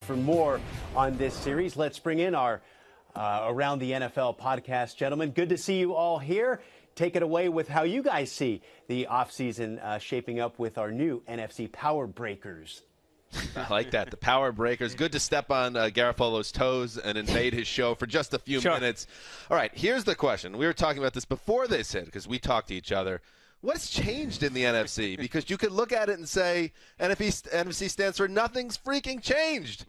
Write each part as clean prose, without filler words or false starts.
For more on this series, let's bring in our Around the NFL podcast. Gentlemen, good to see you all here. Take it away with how you guys see the offseason shaping up with our new NFC Power Breakers. I like that. The Power Breakers. Good to step on Garofalo's toes and invade his show for just a few minutes. All right, here's the question. We were talking about this before this hit because we talked to each other. What's changed in the NFC? Because you could look at it and say NFC stands for nothing's freaking changed.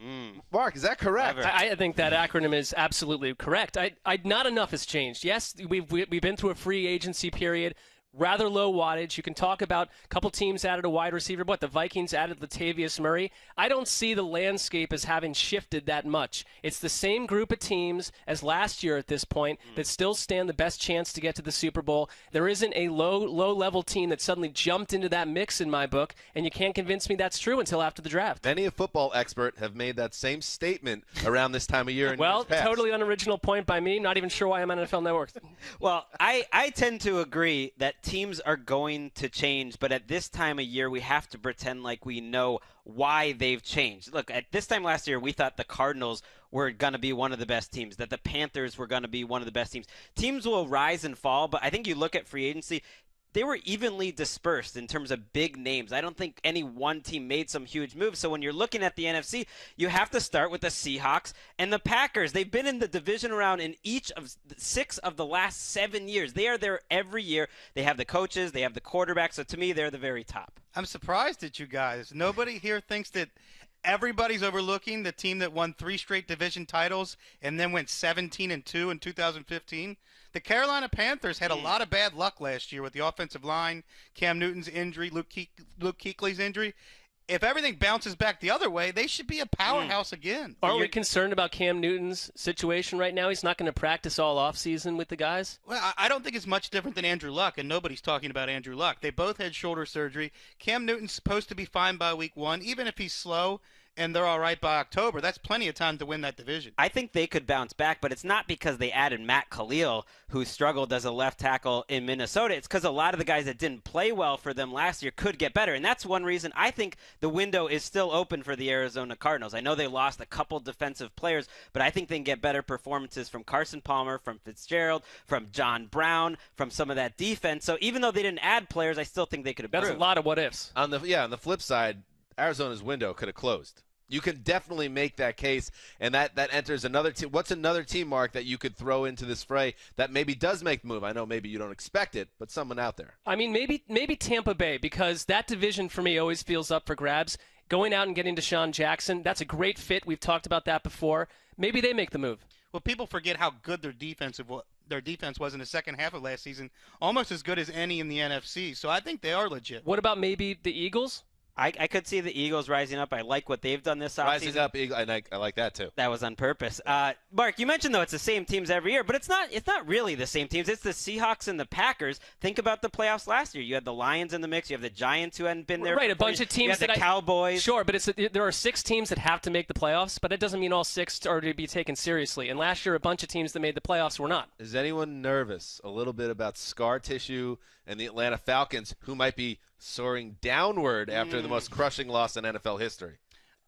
Mark, is that correct? I think that acronym is absolutely correct. Not enough has changed. Yes, we've been through a free agency period. Rather low wattage. You can talk about a couple teams added a wide receiver, but the Vikings added Latavius Murray. I don't see the landscape as having shifted that much. It's the same group of teams as last year at this point that still stand the best chance to get to the Super Bowl. There isn't a low-level team that suddenly jumped into that mix in my book, and you can't convince me that's true until after the draft. Many a football expert have made that same statement around this time of year. In well, years past. Totally unoriginal point by me. Not even sure why I'm on NFL Network. Well, I tend to agree that teams are going to change, but at this time of year, we have to pretend like we know why they've changed. Look, at this time last year, we thought the Cardinals were going to be one of the best teams, that the Panthers were going to be one of the best teams. Teams will rise and fall, but I think you look at free agency, they were evenly dispersed in terms of big names. I don't think any one team made some huge moves. So when you're looking at the NFC, you have to start with the Seahawks and the Packers. They've been in the division round in each of 6 of the last 7 years. They are there every year. They have the coaches. They have the quarterback. So to me, they're the very top. I'm surprised at you guys. Nobody here thinks that everybody's overlooking the team that won 3 straight division titles and then went 17-2 in 2015. The Carolina Panthers had a lot of bad luck last year with the offensive line, Cam Newton's injury, Luke Kuechly's injury. If everything bounces back the other way, they should be a powerhouse again. Aren't we concerned about Cam Newton's situation right now? He's not going to practice all offseason with the guys? Well, I don't think it's much different than Andrew Luck, and nobody's talking about Andrew Luck. They both had shoulder surgery. Cam Newton's supposed to be fine by week 1, even if he's slow and they're all right by October. That's plenty of time to win that division. I think they could bounce back, but it's not because they added Matt Khalil, who struggled as a left tackle in Minnesota. It's because a lot of the guys that didn't play well for them last year could get better, and that's one reason I think the window is still open for the Arizona Cardinals. I know they lost a couple defensive players, but I think they can get better performances from Carson Palmer, from Fitzgerald, from John Brown, from some of that defense. So even though they didn't add players, I still think they could have improved. That's a lot of what-ifs. On the flip side, Arizona's window could have closed. You can definitely make that case, and that enters another team. What's another team, Mark, that you could throw into this fray that maybe does make the move? I know maybe you don't expect it, but someone out there. I mean, maybe Tampa Bay, because that division for me always feels up for grabs. Going out and getting Deshaun Jackson, that's a great fit. We've talked about that before. Maybe they make the move. Well, people forget how good their defense was in the second half of last season, almost as good as any in the NFC. So I think they are legit. What about maybe the Eagles? I could see the Eagles rising up. I like what they've done this offseason. Rising up, I like that too. That was on purpose. Mark, you mentioned, though, it's the same teams every year, but it's not really the same teams. It's the Seahawks and the Packers. Think about the playoffs last year. You had the Lions in the mix. You have the Giants who hadn't been there. Right, a bunch of teams. You had the Cowboys. Sure, but there are 6 teams that have to make the playoffs, but it doesn't mean all 6 are to be taken seriously. And last year, a bunch of teams that made the playoffs were not. Is anyone nervous a little bit about scar tissue and the Atlanta Falcons, who might be soaring downward after the most crushing loss in NFL history?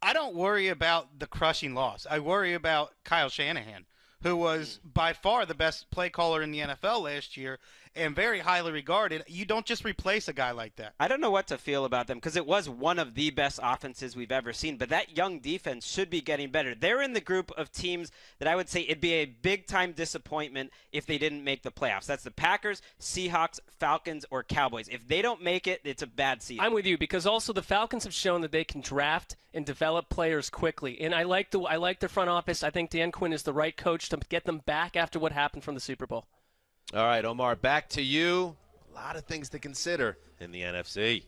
I don't worry about the crushing loss. I worry about Kyle Shanahan, who was by far the best play caller in the NFL last year and very highly regarded. You don't just replace a guy like that. I don't know what to feel about them because it was one of the best offenses we've ever seen, but that young defense should be getting better. They're in the group of teams that I would say it'd be a big-time disappointment if they didn't make the playoffs. That's the Packers, Seahawks, Falcons, or Cowboys. If they don't make it, it's a bad season. I'm with you because also the Falcons have shown that they can draft and develop players quickly, and I like their front office. I think Dan Quinn is the right coach to get them back after what happened from the Super Bowl. All right, Omar, back to you. A lot of things to consider in the NFC.